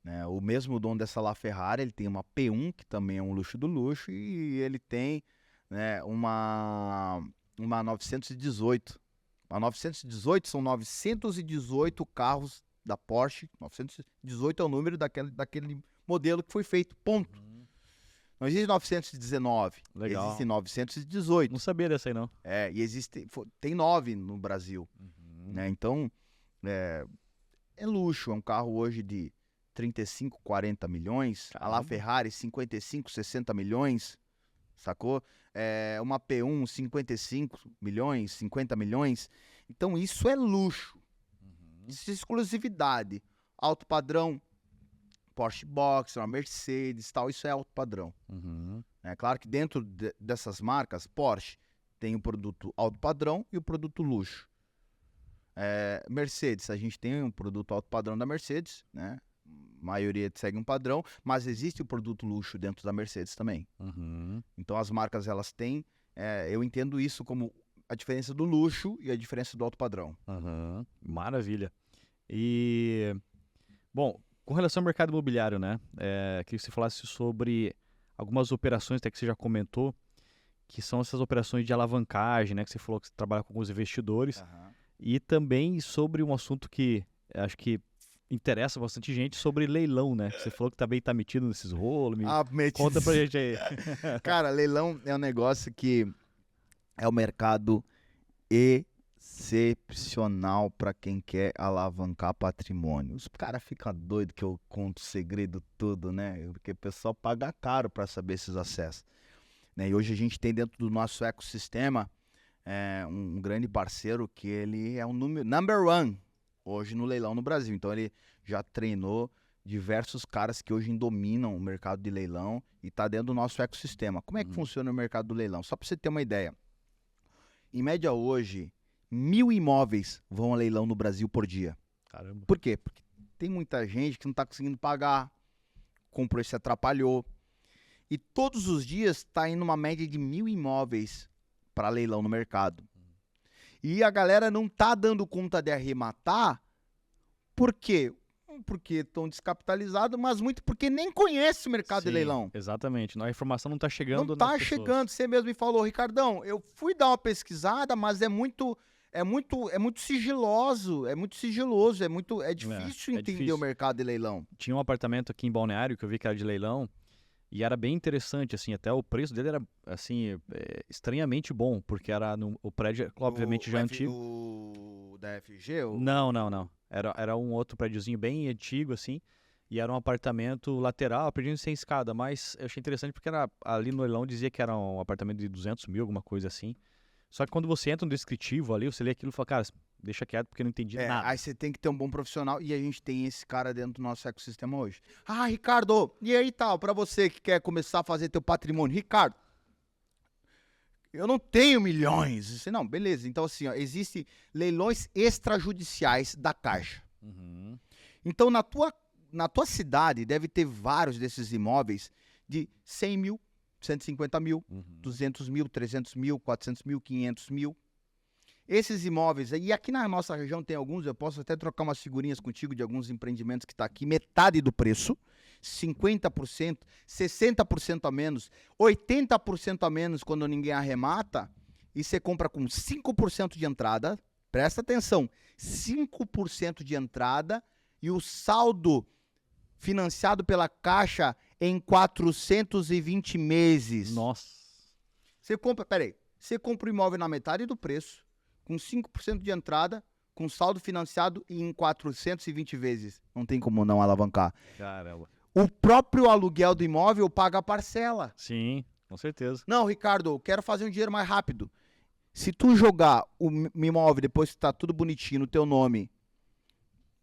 né? O mesmo dono dessa LaFerrari, ele tem uma P1, que também é um luxo do luxo, e ele tem, né, uma 918. A 918 são 918 carros da Porsche. 918 é o número daquele modelo que foi feito, ponto. Não existe 919,
Legal.
Existem 918.
Não sabia dessa aí, não.
E tem 9 no Brasil. Né? Então, é luxo. É um carro hoje de 35, 40 milhões.
Caramba.
A LaFerrari, 55, 60 milhões. Sacou? Uma P1, 55 milhões, 50 milhões. Então, isso é luxo. Isso é exclusividade. Alto padrão. Porsche Boxer, uma Mercedes, tal, isso é alto padrão. É claro que dentro dessas marcas, Porsche tem o produto alto padrão e o produto luxo. Mercedes, a gente tem um produto alto padrão da Mercedes, né? A maioria segue um padrão, mas existe o produto luxo dentro da Mercedes também. Então as marcas, elas têm, eu entendo isso como a diferença do luxo e a diferença do alto padrão.
Maravilha. E, bom, com relação ao mercado imobiliário, né? Queria que você falasse sobre algumas operações, até que você já comentou, que são essas operações de alavancagem, né? Que você falou que você trabalha com alguns investidores. E também sobre um assunto que acho que interessa bastante gente, sobre leilão, né? Você falou que também tá metido nesses rolos. Conta pra gente aí.
Cara, leilão é um negócio que é o mercado excepcional para quem quer alavancar patrimônio. Os caras ficam doidos que eu conto o segredo todo, né? Porque o pessoal paga caro para saber esses acessos. Né? E hoje a gente tem dentro do nosso ecossistema um grande parceiro que ele é um number one hoje no leilão no Brasil. Então ele já treinou diversos caras que hoje dominam o mercado de leilão e está dentro do nosso ecossistema. Como é que funciona o mercado do leilão? Só para você ter uma ideia. Em média hoje, 1.000 imóveis vão a leilão no Brasil por dia.
Caramba.
Por quê? Porque tem muita gente que não está conseguindo pagar, comprou e se atrapalhou. E todos os dias está indo uma média de 1.000 imóveis para leilão no mercado. E a galera não está dando conta de arrematar. Por quê? Porque estão descapitalizados, mas muito porque nem conhece o mercado de leilão.
Exatamente. A informação não está chegando.
Não está chegando. Você mesmo me falou, Ricardão, eu fui dar uma pesquisada, mas é muito sigiloso, é difícil entender
difícil.
o mercado de leilão.
Tinha um apartamento aqui em Balneário que eu vi que era de leilão e era bem interessante, assim, até o preço dele era, assim, estranhamente bom, porque era o prédio, obviamente, já antigo.
O da FG?
Não. Era um outro prédiozinho bem antigo, assim, e era um apartamento lateral, prédio sem escada, mas eu achei interessante porque ali no leilão dizia que era um apartamento de 200 mil, alguma coisa assim. Só que quando você entra no descritivo ali, você lê aquilo e fala, cara, deixa quieto porque eu não entendi nada.
Aí você tem que ter um bom profissional e a gente tem esse cara dentro do nosso ecossistema hoje. Ah, Ricardo, e aí tal, pra você que quer começar a fazer teu patrimônio. Ricardo, eu não tenho milhões. Você, não, beleza. Então assim, ó, existem leilões extrajudiciais da Caixa. Então na tua cidade deve ter vários desses imóveis de 100 mil, 150 mil, 200 mil, 300 mil, 400 mil, 500 mil. Esses imóveis, e aqui na nossa região tem alguns, eu posso até trocar umas figurinhas contigo de alguns empreendimentos que está aqui, metade do preço, 50%, 60% a menos, 80% a menos quando ninguém arremata, e você compra com 5% de entrada, presta atenção, 5% de entrada, e o saldo financiado pela Caixa em 420 meses.
Nossa.
Você compra o imóvel na metade do preço, com 5% de entrada, com saldo financiado em 420 vezes. Não tem como não alavancar.
Caramba.
O próprio aluguel do imóvel paga a parcela.
Sim, com certeza.
Não, Ricardo, eu quero fazer um dinheiro mais rápido. Se tu jogar o imóvel depois que tá tudo bonitinho no teu nome,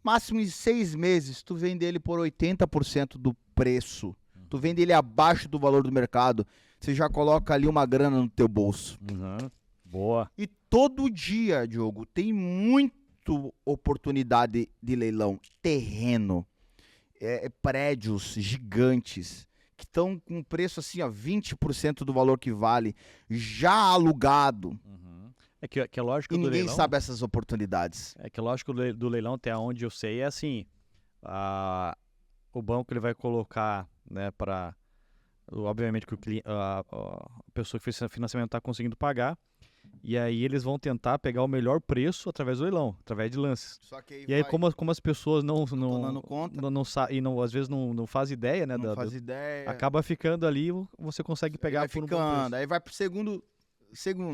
máximo em 6 meses, tu vende ele por 80% do preço. Tu vende ele abaixo do valor do mercado. Você já coloca ali uma grana no teu bolso.
Boa.
E todo dia, Diogo, tem muita oportunidade de leilão. Terreno, prédios gigantes, que estão com preço assim, ó, 20% do valor que vale, já alugado.
É que é lógico
E
do
ninguém
leilão,
sabe essas oportunidades.
É que lógico do leilão, até onde eu sei, é assim, o banco ele vai colocar, né, para obviamente que a pessoa que fez esse financiamento está conseguindo pagar, e aí eles vão tentar pegar o melhor preço através do leilão, através de lances.
Só que aí
E aí
vai,
como as pessoas
não tô dando conta,
e não às vezes não faz ideia, né,
não faz ideia.
acaba ficando ali, você consegue
Aí
pegar
vai
por um bom
ficando,
preço.
aí vai pro segundo,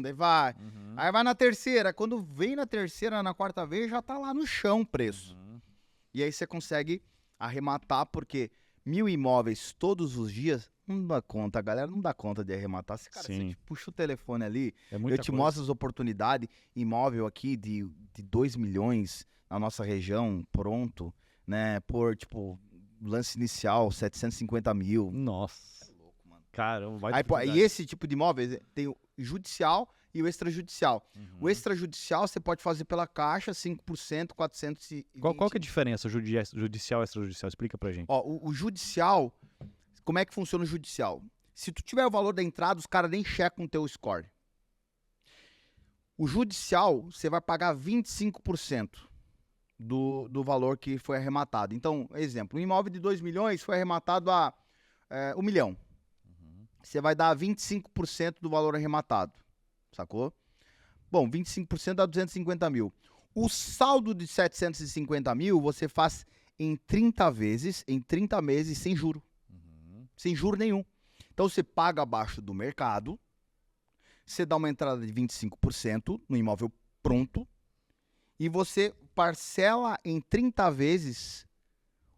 aí vai. Aí vai na terceira. Quando vem na terceira, na quarta vez, já tá lá no chão o preço. E aí você consegue arrematar, porque 1.000 imóveis todos os dias, não dá conta, a galera não dá conta de arrematar. Cara, você
Sim.
puxa o telefone ali,
É
eu
muita
te
coisa.
mostro as oportunidades, imóvel aqui de 2 milhões na nossa região, pronto, né? Por, tipo, lance inicial, 750 mil.
Nossa.
É louco, mano.
Caramba, vai
Aí, pô, e esse tipo de imóveis tem o judicial e o extrajudicial. O extrajudicial você pode fazer pela Caixa, 5%, 420.
Qual que é a diferença judicial e extrajudicial? Explica pra gente.
Ó, o judicial, como é que funciona o judicial? Se tu tiver o valor da entrada, os caras nem checam o teu score. O judicial, você vai pagar 25% do valor que foi arrematado. Então, exemplo, um imóvel de 2 milhões foi arrematado a 1 milhão. Você vai dar 25% do valor arrematado, sacou? Bom, 25% dá 250 mil. O saldo de 750 mil você faz em 30 vezes, em 30 meses, sem juro. Sem juro nenhum. Então você paga abaixo do mercado, você dá uma entrada de 25% no imóvel pronto e você parcela em 30 vezes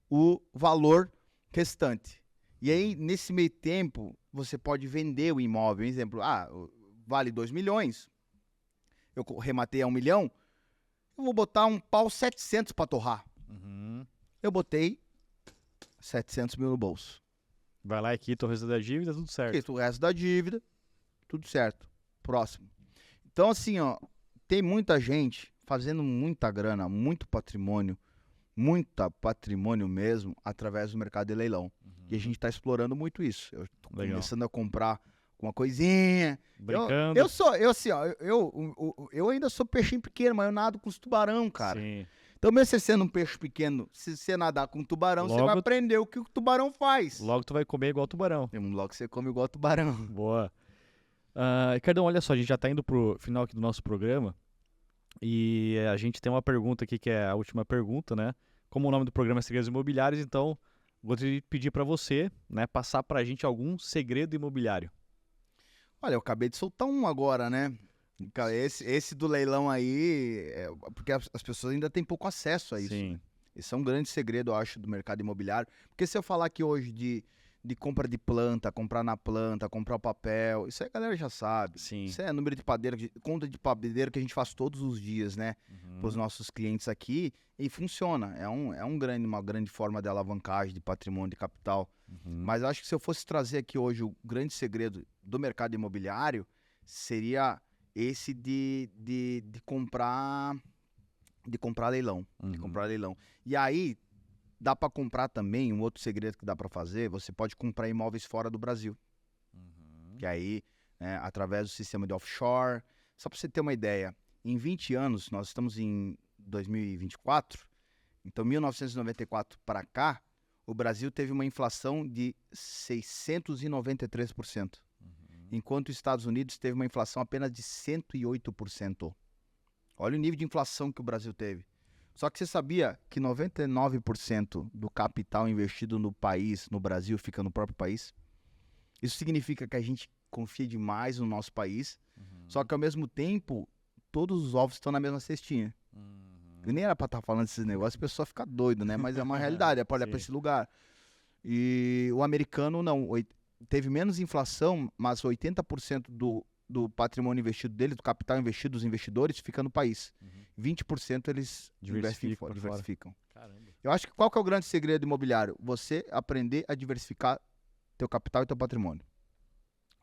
o valor restante. E aí, nesse meio tempo, você pode vender o imóvel. Exemplo, vale 2 milhões, eu rematei a 1 milhão, eu vou botar um pau 700 para torrar. Eu botei 700 mil no bolso.
Vai lá e quita o resto da dívida, tudo certo.
Quita o resto da dívida, tudo certo. Próximo. Então, assim, ó, tem muita gente fazendo muita grana, muito patrimônio mesmo, através do mercado de leilão. E a gente está explorando muito isso. Eu tô começando a comprar uma coisinha.
Brincando.
Eu ainda sou peixinho pequeno, mas eu nado com os tubarão, cara.
Sim.
Então, mesmo você sendo um peixe pequeno, se você nadar com um tubarão, você vai aprender o que o tubarão faz.
Logo tu vai comer igual tubarão.
Logo você come igual tubarão.
Boa. Ricardão, olha só, a gente já tá indo pro final aqui do nosso programa. E a gente tem uma pergunta aqui, que é a última pergunta, né? Como o nome do programa é Segredos Imobiliários, então gostaria de pedir para você, né, passar pra gente algum segredo imobiliário.
Olha, eu acabei de soltar um agora, né? Esse do leilão aí, porque as pessoas ainda têm pouco acesso a isso.
Sim.
Né? Esse é um grande segredo, eu acho, do mercado imobiliário. Porque se eu falar aqui hoje de compra de planta, comprar na planta, comprar o papel, isso aí a galera já sabe.
Sim.
Isso é número de padeiro, conta de padeiro que a gente faz todos os dias, né? Para os nossos clientes aqui, e funciona. É uma grande forma de alavancagem de patrimônio, de capital. Mas eu acho que se eu fosse trazer aqui hoje o grande segredo do mercado imobiliário, seria esse de comprar leilão. De comprar leilão. E aí, dá para comprar também, um outro segredo que dá para fazer, você pode comprar imóveis fora do Brasil. Que aí, né, através do sistema de offshore, só para você ter uma ideia, em 20 anos, nós estamos em 2024, então 1994 para cá, o Brasil teve uma inflação de 693%. Enquanto os Estados Unidos teve uma inflação apenas de 108%. Olha o nível de inflação que o Brasil teve. Só que você sabia que 99% do capital investido no país, no Brasil, fica no próprio país? Isso significa que a gente confia demais no nosso país, só que ao mesmo tempo, todos os ovos estão na mesma cestinha. Eu nem era pra estar falando desses negócios, a pessoa fica doido, né? Mas é uma realidade, é pra olhar pra esse lugar. E o americano não, teve menos inflação, mas 80% do patrimônio investido dele, do capital investido dos investidores, fica no país. 20% eles diversificam.
Caramba.
Eu acho que qual que é o grande segredo imobiliário? Você aprender a diversificar teu capital e teu patrimônio.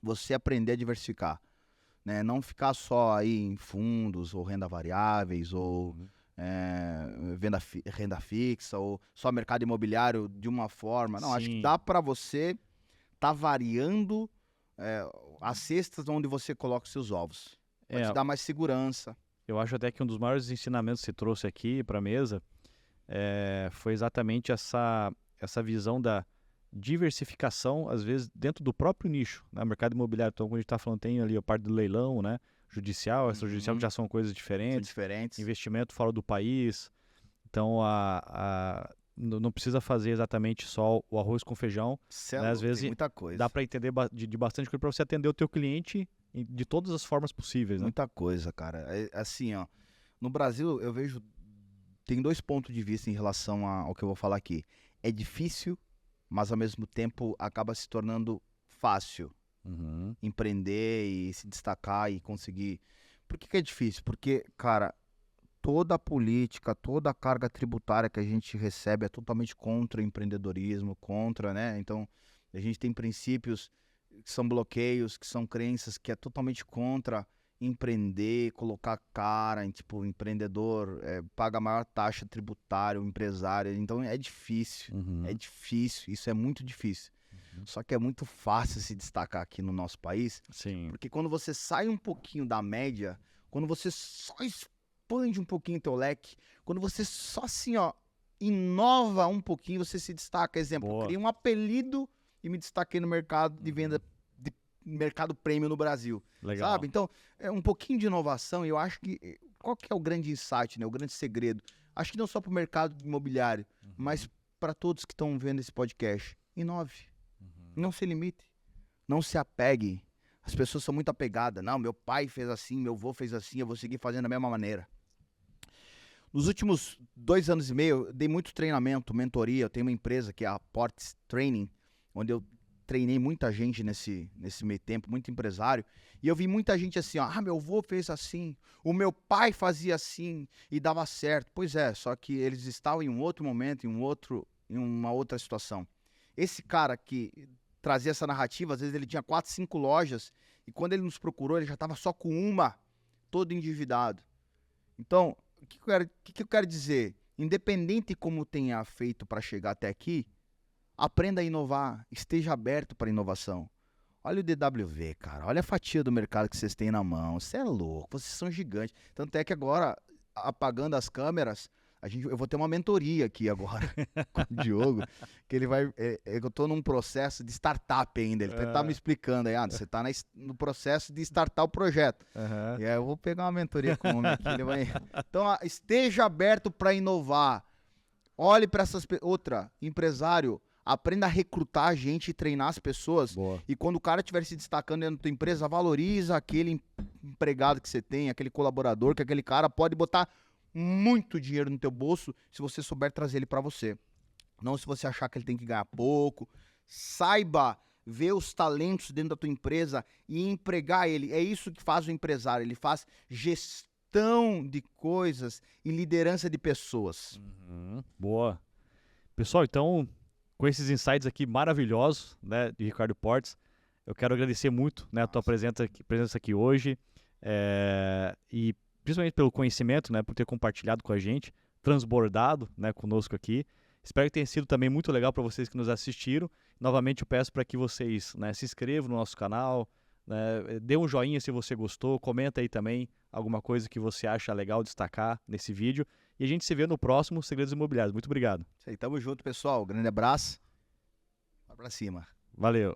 Você aprender a diversificar. Né? Não ficar só aí em fundos, ou renda variáveis, ou renda fixa, ou só mercado imobiliário de uma forma. Não, acho que dá para você tá variando as cestas onde você coloca os seus ovos. Vai te dar mais segurança.
Eu acho até que um dos maiores ensinamentos que você trouxe aqui para a mesa foi exatamente essa visão da diversificação, às vezes, dentro do próprio nicho, né? Mercado imobiliário, então, quando a gente está falando, tem ali a parte do leilão, né? Judicial, extrajudicial, que já são coisas
São
diferentes.
diferentes.
Investimento fora do país. Então, não precisa fazer exatamente só o arroz com feijão.
Cê
Né? Às vezes
tem muita coisa.
dá para entender de bastante coisa para você atender o teu cliente de todas as formas possíveis, né?
Muita coisa, cara. Assim, ó, no Brasil eu vejo, tem 2 pontos de vista em relação ao que eu vou falar aqui. É difícil, mas ao mesmo tempo acaba se tornando fácil
Uhum.
empreender e se destacar e conseguir. Por que é difícil? Porque, cara, toda a política, toda a carga tributária que a gente recebe é totalmente contra o empreendedorismo, contra, né? Então, a gente tem princípios que são bloqueios, que são crenças que é totalmente contra empreender, colocar cara em, tipo, empreendedor, paga a maior taxa tributária, o empresário. Então, é difícil,
Uhum.
isso é muito difícil. Só que é muito fácil se destacar aqui no nosso país,
Sim.
porque quando você sai um pouquinho da média, quando você só expande um pouquinho teu leque, quando você só assim, ó, inova um pouquinho, você se destaca. Exemplo, eu
Boa.
criei um apelido e me destaquei no mercado de venda, de mercado premium no Brasil,
Legal.
sabe? Então, é um pouquinho de inovação e eu acho que, qual que é o grande insight, né? O grande segredo? Acho que não só para o mercado imobiliário, mas para todos que estão vendo esse podcast. Inove. Não se limite. Não se apegue. As pessoas são muito apegadas. Não, meu pai fez assim, meu avô fez assim, eu vou seguir fazendo da mesma maneira. Nos últimos 2 anos e meio, eu dei muito treinamento, mentoria. Eu tenho uma empresa que é a Ports Training, onde eu treinei muita gente nesse meio tempo, muito empresário. E eu vi muita gente assim, ó, meu avô fez assim, o meu pai fazia assim e dava certo. Pois é, só que eles estavam em um outro momento, em uma outra situação. Esse cara que trazia essa narrativa, às vezes ele tinha 4, 5 lojas, e quando ele nos procurou, ele já estava só com uma, todo endividado. Então, o que eu quero dizer? Independente como tenha feito para chegar até aqui, aprenda a inovar, esteja aberto para inovação. Olha o DWV, cara, olha a fatia do mercado que vocês têm na mão, você é louco, vocês são gigantes. Tanto é que agora, apagando as câmeras, eu vou ter uma mentoria aqui agora com o Diogo, que ele vai. Eu tô num processo de startup ainda. Ele tá me explicando aí, você tá no processo de startar o projeto.
Uhum.
E aí eu vou pegar uma mentoria com o homem aqui. Ele vai... Então, esteja aberto para inovar. Olhe para essas outra, empresário, aprenda a recrutar gente e treinar as pessoas.
Boa.
E quando o cara estiver se destacando dentro da tua empresa, valoriza aquele empregado que você tem, aquele colaborador, que aquele cara pode botar muito dinheiro no teu bolso se você souber trazer ele para você. Não se você achar que ele tem que ganhar pouco. Saiba ver os talentos dentro da tua empresa e empregar ele. É isso que faz o empresário. Ele faz gestão de coisas e liderança de pessoas.
Uhum. Boa. Pessoal, então, com esses insights aqui maravilhosos, né, de Ricardo Portes, eu quero agradecer muito, né, a tua presença aqui hoje, e principalmente pelo conhecimento, né, por ter compartilhado com a gente, transbordado, né, conosco aqui. Espero que tenha sido também muito legal para vocês que nos assistiram. Novamente eu peço para que vocês, né, se inscrevam no nosso canal, né, dê um joinha se você gostou, comenta aí também alguma coisa que você acha legal destacar nesse vídeo. E a gente se vê no próximo Segredos Imobiliários. Muito obrigado.
Isso aí, tamo junto, pessoal. Grande abraço. Vai pra cima.
Valeu.